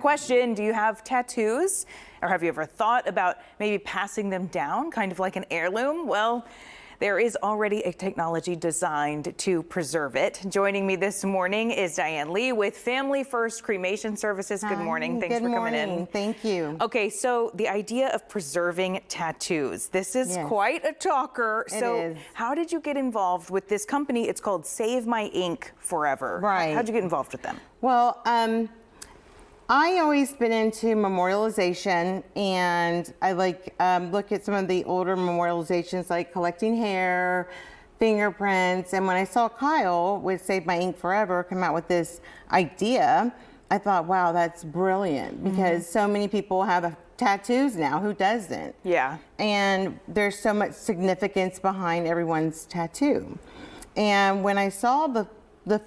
Question, do you have tattoos, or have you ever thought about maybe passing them down, kind of like an heirloom? Well, there is already a technology designed to preserve it. Joining me this morning is Diane Lee with Family First Cremation Services. Good morning. Thanks for coming in. Thank you. Okay, so the idea of preserving tattoos. This is quite a talker. So how did you get involved with this company? It's called Save My Ink Forever. Right. How'd you get involved with them? Well, I always been into memorialization, and I look at some of the older memorializations, like collecting hair, fingerprints. And when I saw Kyle with Save My Ink Forever come out with this idea, I thought, wow, that's brilliant, because so many people have tattoos now. Who doesn't? Yeah. And there's so much significance behind everyone's tattoo. And when I saw the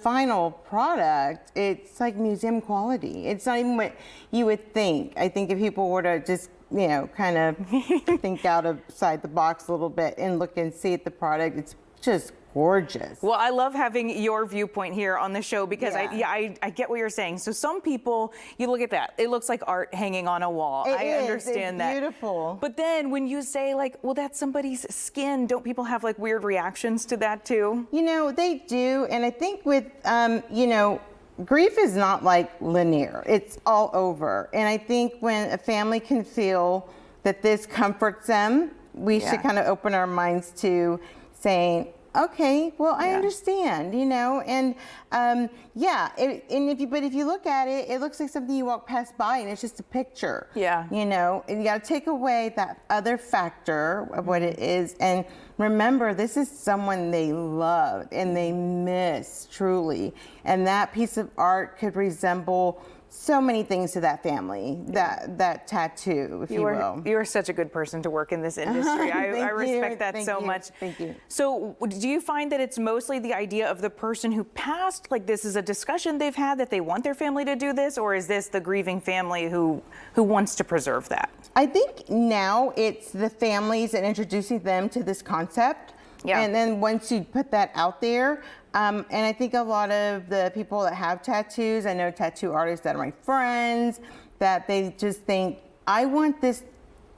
final product, it's like museum quality. It's not even what you would think. I think if people were to just, you know, kind of think outside the box a little bit and look and see at the product, it's just gorgeous. Well, I love having your viewpoint here on the show, because I get what you're saying. So some people, you look at that, it looks like art hanging on a wall. I understand that. It's beautiful. But then when you say, like, well, that's somebody's skin, don't people have like weird reactions to that too? You know, they do. And I think with, you know, grief is not like linear. It's all over. And I think when a family can feel that this comforts them, we should kind of open our minds to saying, okay, well, I understand, you know, and but if you look at it, it looks like something you walk past by, and it's just a picture. Yeah. You know, and you got to take away that other factor of what it is, and remember, this is someone they loved and they miss truly, and that piece of art could resemble so many things to that family, that tattoo, if you will. You are such a good person to work in this industry. I respect that so much. Thank you. So do you find that it's mostly the idea of the person who passed, like this is a discussion they've had that they want their family to do this, or is this the grieving family who wants to preserve that? I think now it's the families and introducing them to this concept. Yeah. And then once you put that out there, and I think a lot of the people that have tattoos, I know tattoo artists that are my friends, that they just think, I want this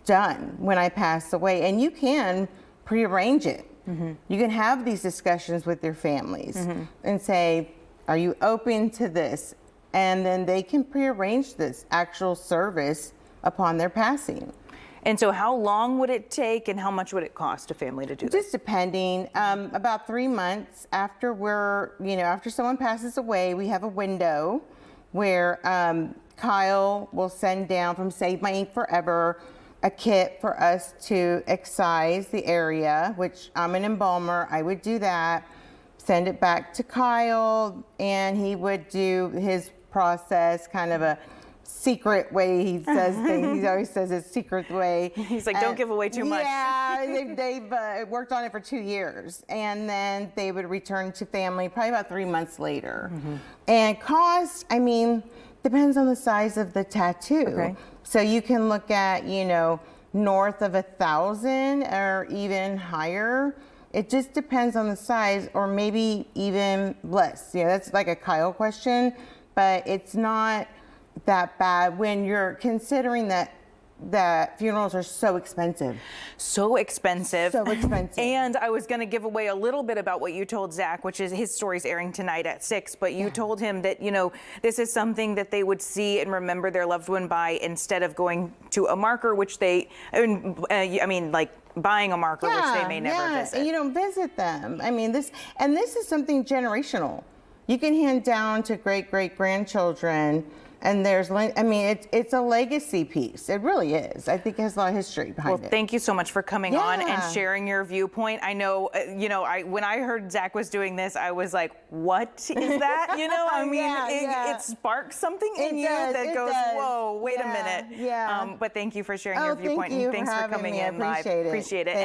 done when I pass away. And you can prearrange it. You can have these discussions with your families and say, are you open to this? And then they can prearrange this actual service upon their passing. And so how long would it take, and how much would it cost a family to do this? Just depending. About 3 months after after someone passes away, we have a window where Kyle will send down from Save My Ink Forever a kit for us to excise the area, which I'm an embalmer. I would do that, send it back to Kyle, and he would do his process, kind of a secret way he says things. He always says it's secret way. He's like, don't give away too much. Yeah, they've worked on it for 2 years, and then they would return to family probably about 3 months later. And cost, I mean, depends on the size of the tattoo. Okay. So you can look at, you know, north of 1,000 or even higher. It just depends on the size, or maybe even less. You know, that's like a Kyle question, but it's not that bad when you're considering that funerals are so expensive. So expensive. So expensive. And I was going to give away a little bit about what you told Zach, which is his story's airing tonight at 6, but you told him that, you know, this is something that they would see and remember their loved one by, instead of going to a marker, which they, I mean, like buying a marker, which they may never visit. And you don't visit them. I mean, this is something generational. You can hand down to great-great-grandchildren. And it's a legacy piece. It really is. I think it has a lot of history behind it. Well, thank you so much for coming on and sharing your viewpoint. I know, you know, when I heard Zach was doing this, I was like, what is that? You know, I mean, it sparks something in you that goes, whoa, wait a minute. Yeah. But thank you for sharing your viewpoint. Thank you and thanks for coming in live. Appreciate it. Appreciate it.